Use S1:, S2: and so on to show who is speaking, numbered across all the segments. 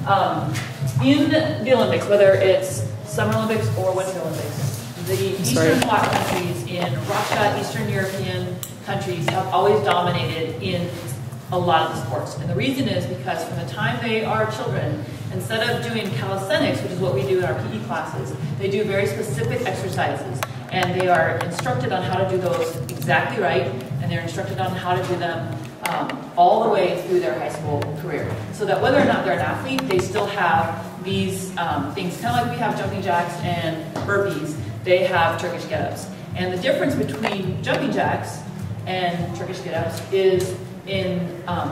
S1: In the Olympics, whether it's Summer Olympics or Winter Olympics, the Eastern Bloc countries in Russia, Eastern European countries have always dominated in a lot of the sports. And the reason is because from the time they are children, instead of doing calisthenics, which is what we do in our PE classes, they do very specific exercises. And they are instructed on how to do those exactly right, and they're instructed on how to do them all the way through their high school career. So that whether or not they're an athlete, they still have these things, kind of like we have jumping jacks and burpees, they have Turkish Get Ups. And the difference between jumping jacks and Turkish Get Ups is in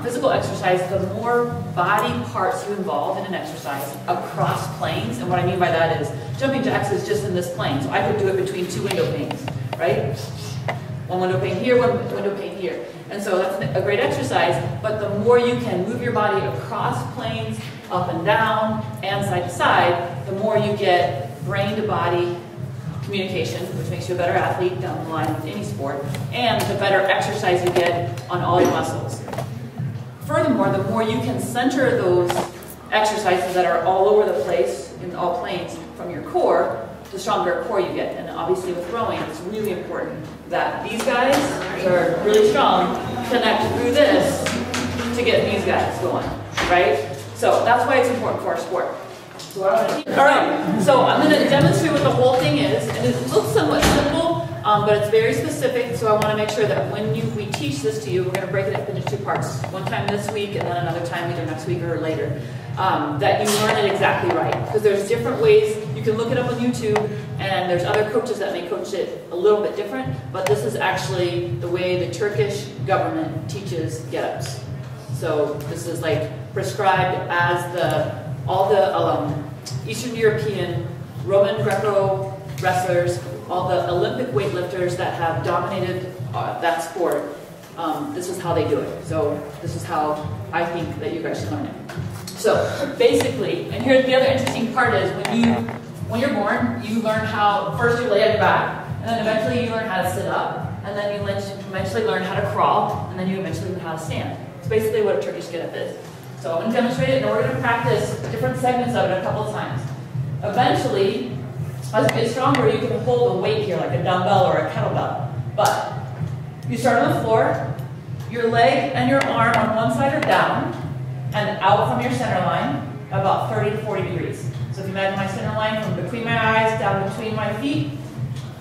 S1: physical exercise, the more body parts you involve in an exercise across planes, and what I mean by that is jumping jacks is just in this plane, so I could do it between two window panes, right? One window pane here, one window pane here. And so that's a great exercise, but the more you can move your body across planes, up and down, and side to side, the more you get brain to body communication, which makes you a better athlete down the line with any sport, and the better exercise you get on all your muscles. Furthermore, the more you can center those exercises that are all over the place in all planes from your core, the stronger core you get. And obviously with rowing, it's really important that these guys are really strong, connect through this to get these guys going, right? So that's why it's important for our sport. Alright, so I'm going to demonstrate what the whole thing is, and it looks somewhat simple, but it's very specific, so I want to make sure that when we teach this to you, we're going to break it up into two parts, one time this week and then another time either next week or later, that you learn it exactly right, because there's different ways, you can look it up on YouTube, and there's other coaches that may coach it a little bit different, but this is actually the way the Turkish government teaches get-ups. So this is like prescribed as all the Eastern European, Roman Greco wrestlers, all the Olympic weightlifters that have dominated that sport, this is how they do it. So this is how I think that you guys should learn it. So basically, and here's the other interesting part is when you're born, you learn how, first you lay on your back, and then eventually you learn how to sit up, and then you eventually learn how to crawl, and then you eventually learn how to stand. It's basically what a Turkish Get Up is. So I'm going to demonstrate it, and we're going to practice different segments of it a couple of times. Eventually, as you get stronger, you can hold a weight here, like a dumbbell or a kettlebell. But you start on the floor, your leg and your arm on one side are down, and out from your center line, about 30 to 40 degrees. So if you imagine my center line from between my eyes down between my feet,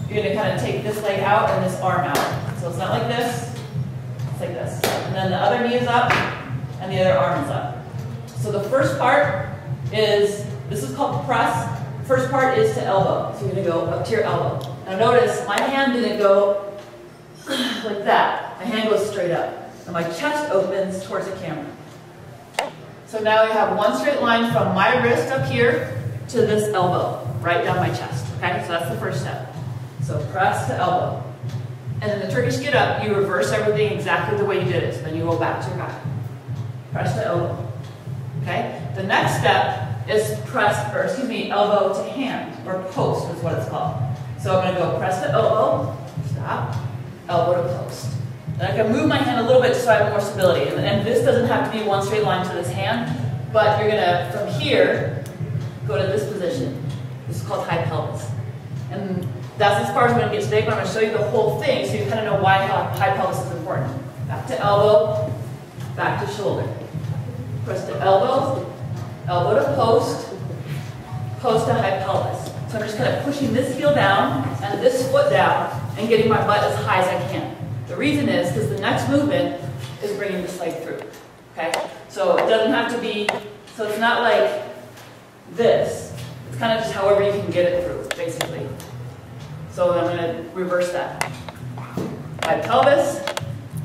S1: you're going to kind of take this leg out and this arm out. So it's not like this, it's like this. And then the other knee is up, and the other arm is up. So the first part is, this is called press. First part is to elbow. So you're going to go up to your elbow. Now notice, my hand didn't go like that. My hand goes straight up. And my chest opens towards the camera. So now you have one straight line from my wrist up here to this elbow, right down my chest. Okay, so that's the first step. So press to elbow. And in the Turkish Get Up, you reverse everything exactly the way you did it. So then you go back to your back. Press to elbow. Okay? The next step is elbow to hand, or post is what it's called. So I'm going to go press to elbow, stop, elbow to post. Then I can move my hand a little bit so I have more stability. And this doesn't have to be one straight line to this hand, but you're going to, from here, go to this position. This is called high pelvis. And that's as far as we're going to get today, but I'm going to show you the whole thing so you kind of know why high pelvis is important. Back to elbow, back to shoulder. Press to elbow, elbow to post, post to high pelvis. So I'm just kind of pushing this heel down and this foot down and getting my butt as high as I can. The reason is because the next movement is bringing this leg through. Okay? So it doesn't have to be, so it's not like this. It's kind of just however you can get it through, basically. So I'm going to reverse that. High pelvis,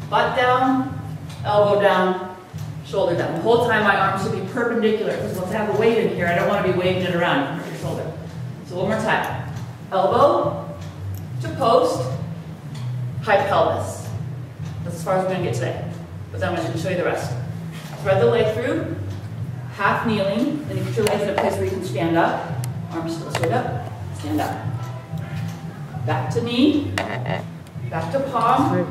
S1: butt down, elbow down, shoulder down. The whole time my arms should be perpendicular, because once I have a weight in here, I don't want to be waving it around. You can hurt your shoulder. So one more time. Elbow to post, high pelvis. That's as far as we're going to get today. But then I'm going to show you the rest. Thread the leg through, half kneeling, then you put your legs in a place where you can stand up. Arms still straight up, stand up. Back to knee, back to palm,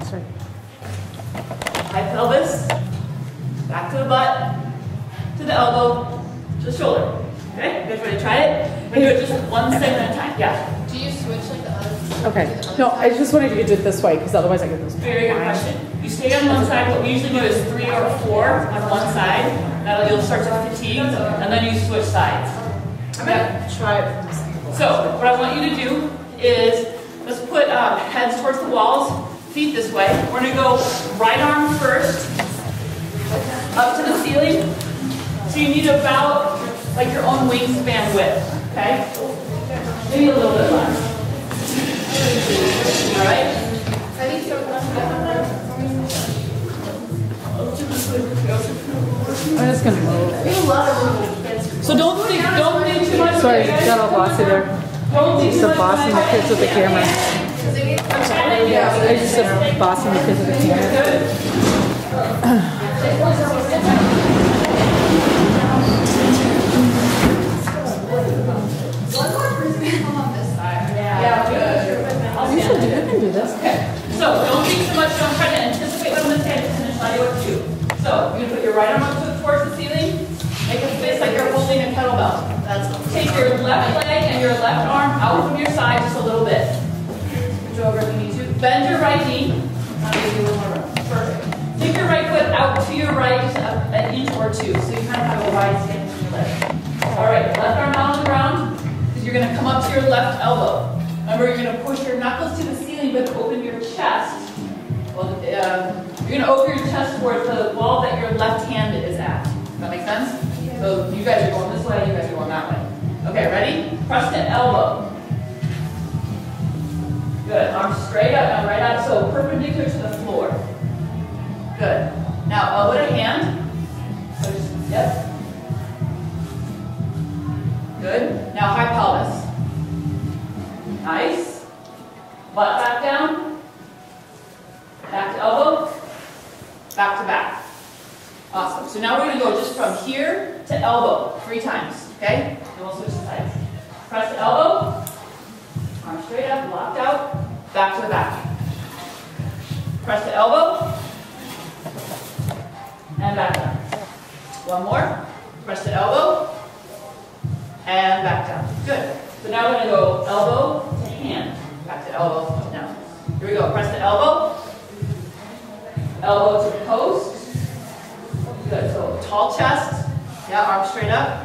S1: high pelvis, back to the butt, to the elbow, to the shoulder. Okay, you guys ready to try it? We're gonna do it just one segment at a time. Yeah.
S2: Do you switch like the other?
S3: Okay. No, I just wanted you to do it this way because otherwise I get this.
S1: Very good question. You stay on one side. What we usually do is 3 or 4 on one side. You'll start to fatigue, and then you switch sides.
S2: I'm gonna try it.
S1: So what I want you to do is let's put heads towards the walls, feet this way. We're gonna go right arm first, up to the ceiling. So you need about like your own wingspan width, okay? Maybe a little bit less. All right?
S3: I'm just gonna move.
S1: So don't think too much.
S3: Sorry, got all bossy there.
S1: Don't think too
S3: Just
S1: much.
S3: bossing the kids with the camera. Yeah, I just said bossing the kids with the camera. You can do this.
S1: Okay. So don't think too much. Don't try to anticipate what I'm going to say. Just finish what I want to do. So you're going to put your right arm up towards the ceiling. Make a fist like you're holding a kettlebell. Take your left leg and your left arm out from your side just a little bit. Reach over if you need to. Bend your right knee. I'll give you a little more room. Perfect. Take your right foot out to your right just an inch or 2. So you kind of have a wide stance in your leg. All right. Left arm down on the ground. You're going to come up to your left elbow. Remember, you're going to push your knuckles to the ceiling, but open your chest. Well, you're going to open your chest towards the wall that your left hand is at. Does that make sense? Yeah. So you guys are going this way, you guys are going that way. Okay, ready? Press the elbow. Good. Arms straight up and right out, so perpendicular to the floor. Good. Now, elbow to hand. So just, yep. Good. Now, high pelvis. Nice. Butt back down. Back to elbow. Back to back. Awesome. So now we're going to go just from here to elbow 3 times. Okay? And we'll switch sides. Press the elbow. Arm straight up, locked out. Back to the back. Press the elbow. And back down. One more. Press the elbow. And back down. Good. So now we're going to go elbow to hand. Back to elbow to down. Here we go. Press the elbow. Elbow to post. Good. So tall chest. Yeah, arm straight up.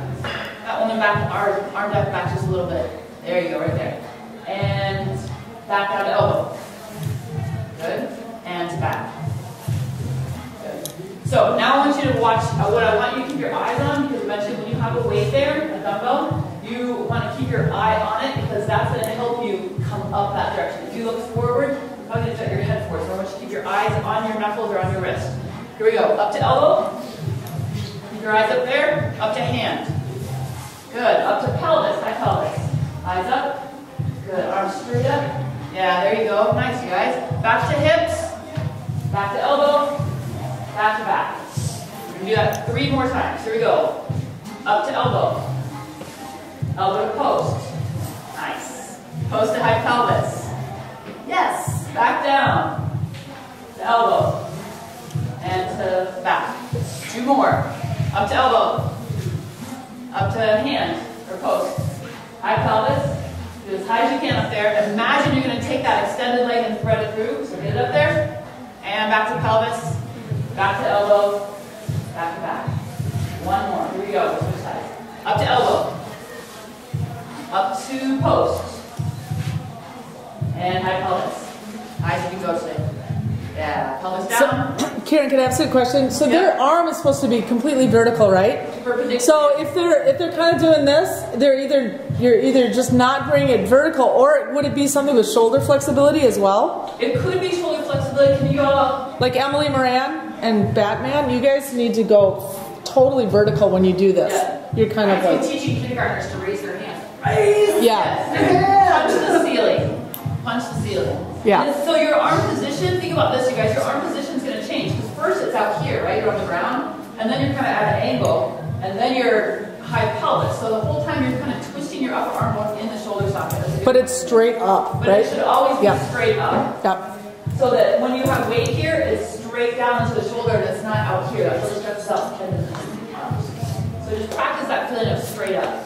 S1: That one back, arm depth back just a little bit. There you go, right there. And back down to elbow. Good. And to back. Good. So now I want you to watch what I want you to keep your eyes on, because eventually when you have a weight there, a dumbbell, you want to keep your eye on it because that's going to help you come up that direction. If you look forward, you're probably going to tilt your head forward. So I want you to keep your eyes on your knuckles or on your wrist. Here we go. Up to elbow. Keep your eyes up there. Up to hand. Good. Up to pelvis. High pelvis. Eyes up. Good. Arms straight up. Yeah, there you go. Nice, you guys. Back to hips. Back to elbow. Back to back. We're going to do that 3 more times. Here we go. Up to elbow. Elbow to post. Nice. Post to high pelvis. Yes. Back down. To elbow. And to back. 2 more. Up to elbow. Up to hand or post. High pelvis. Do as high as you can up there. Imagine you're going to take that extended leg and thread it through. So get it up there. And back to pelvis. Back to elbow. Back to back. 1 more. Here we go. Switch sides. Up to elbow. Up to post. And high pelvis. High as you can go today. Yeah, pelvis down.
S3: So, Karen, can I ask you a question? So their arm is supposed to be completely vertical, right?
S1: Perpendicular.
S3: So if they're kind of doing this, you're either just not bringing it vertical, or would it be something with shoulder flexibility as well?
S1: It could be shoulder flexibility. Can you go?
S3: Like Emily Moran and Batman, you guys need to go totally vertical when you do this.
S1: Yeah.
S3: You're kind of like
S1: teaching kindergartners to raise their hand. Raise.
S3: Yeah.
S1: Yes. Punch the ceiling. Punch the ceiling.
S3: Yeah.
S1: And so your arm position, think about this, you guys, your arm position is going to change. Because first it's out here, right? You're on the ground. And then you're kind of at an angle. And then you're high pelvis. So the whole time you're kind of twisting your upper arm both in the shoulder socket.
S3: But it's straight up,
S1: but
S3: right?
S1: it should always be straight up.
S3: Yep.
S1: So that when you have weight here, it's straight down into the shoulder and it's not out here. That really stretches out the tendons. So just practice that feeling of straight up.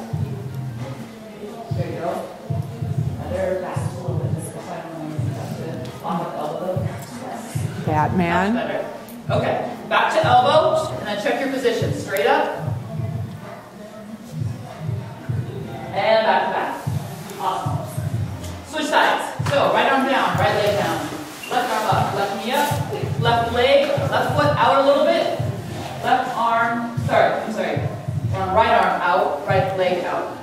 S1: There you go. Another back a little bit. This time on the elbow.
S3: Batman.
S1: That's better. Okay, back to elbow, and then check your position. Straight up. And back to back. Awesome. Switch sides. So, right arm down, right leg down. Left arm up, left knee up. Left leg, left foot out a little bit. Left arm, we're on right arm out, right leg out.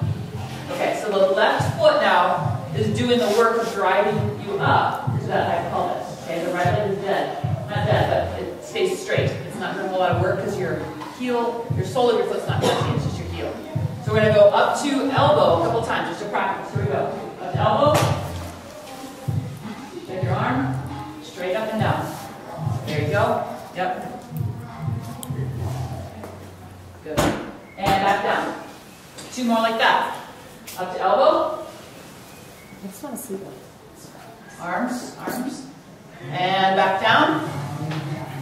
S1: Okay, so the left foot now is doing the work of driving you up to that high pelvis. Okay, the right leg is dead. Not dead, but it stays straight. It's not doing a lot of work because your heel, your sole of your foot's not touching, it's just your heel. So we're going to go up to elbow a couple times just to practice. Here we go. Up to elbow. Take your arm, straight up and down. There you go. Yep. Good. And back down. 2 more like that. Up to elbow.
S3: I just want to see that.
S1: Arms. And back down.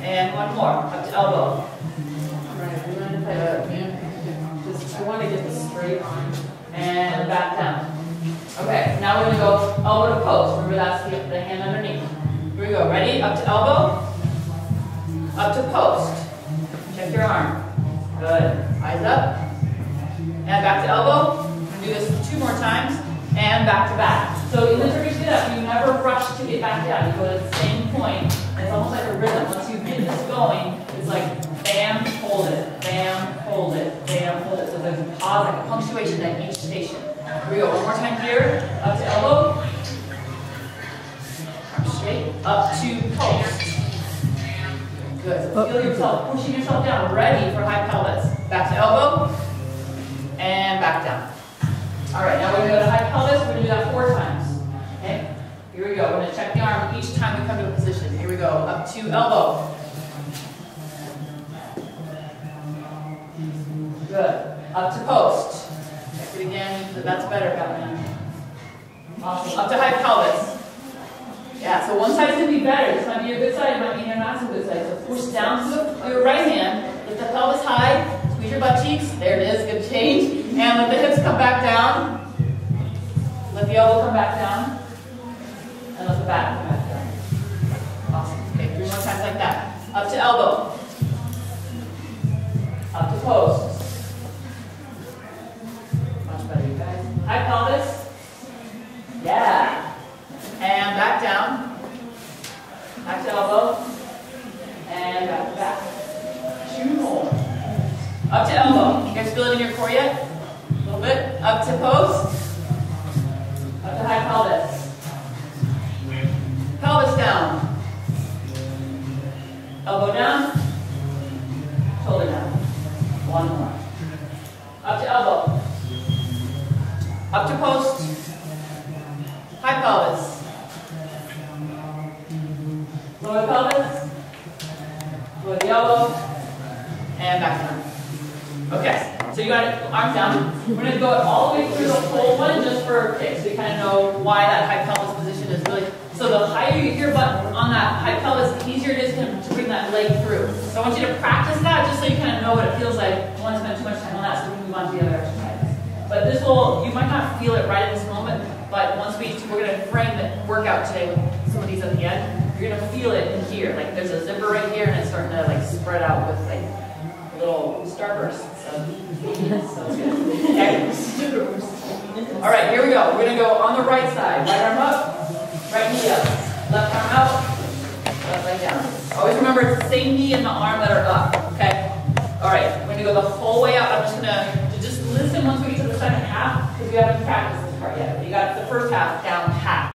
S1: And 1 more. Up to elbow. All right. We're going to play just I want to get this straight arm. And back down. Okay. Now we're going to go elbow to post. Remember that's the hand underneath. Here we go. Ready? Up to elbow. Up to post. Check your arm. Good. Eyes up. And back to elbow. Do this 2 more times. And back to back. So in the Turkish Get Up, you never rush to get back down. You go to the same point. And it's almost like a rhythm. Once you get this going, it's like bam, hold it. Bam, hold it. Bam, hold it. So there's a pause, like a punctuation at each station. Here we go. 1 more time here. Up to elbow. Arm straight. Up to post. Good. So feel yourself pushing yourself down, ready for high pelvis. Back to elbow, and back down. All right, now we're going to go to high pelvis. We're going to do that 4 times. Okay? Here we go. We're going to check the arm each time we come to a position. Here we go. Up to elbow. Good. Up to post. Check it again. That's better, Batman. Awesome. Up to high pelvis. Yeah, so one side's going to be better. This might be your good side, it might be your not so good side. So push down to your right hand, lift the pelvis high, squeeze your butt cheeks. There it is, good change. And let the hips come back down. Let the elbow come back down. And let the back come back down. Awesome. Okay, 3 more times like that. Up to elbow. Up to post. Much better, you guys. High pelvis. Yeah. And back down, back to elbow, and back to back. 2 more. Up to elbow. You guys feel it in your core yet? A little bit. Up to post. Up to high pelvis. Pelvis down. Elbow down. Shoulder down. 1 more. Up to elbow. Up to post. High pelvis. Lower pelvis, lower the elbow, and back down. Okay, so you got it, arms down. We're going to go all the way through the whole one just for a kick, so you kind of know why that high pelvis position is really. So the higher you get your butt on that high pelvis, the easier it is to bring that leg through. So I want you to practice that just so you kind of know what it feels like. I don't want to spend too much time on that, so we can move on to the other exercises. But this will, you might not feel it right in this moment, but once we're going to frame the workout today with some of these at the end. You're going to feel it in here. Like there's a zipper right here and it's starting to like spread out with like little starbursts. So it's good. Okay. All right, here we go. We're going to go on the right side. Right arm up, right knee up. Left arm out, left leg down. Always remember it's the same knee and the arm that are up. Okay? All right, we're going to go the whole way out. I'm just going to just listen once we get to the second half because we haven't practiced this part yet. You got the first half down half.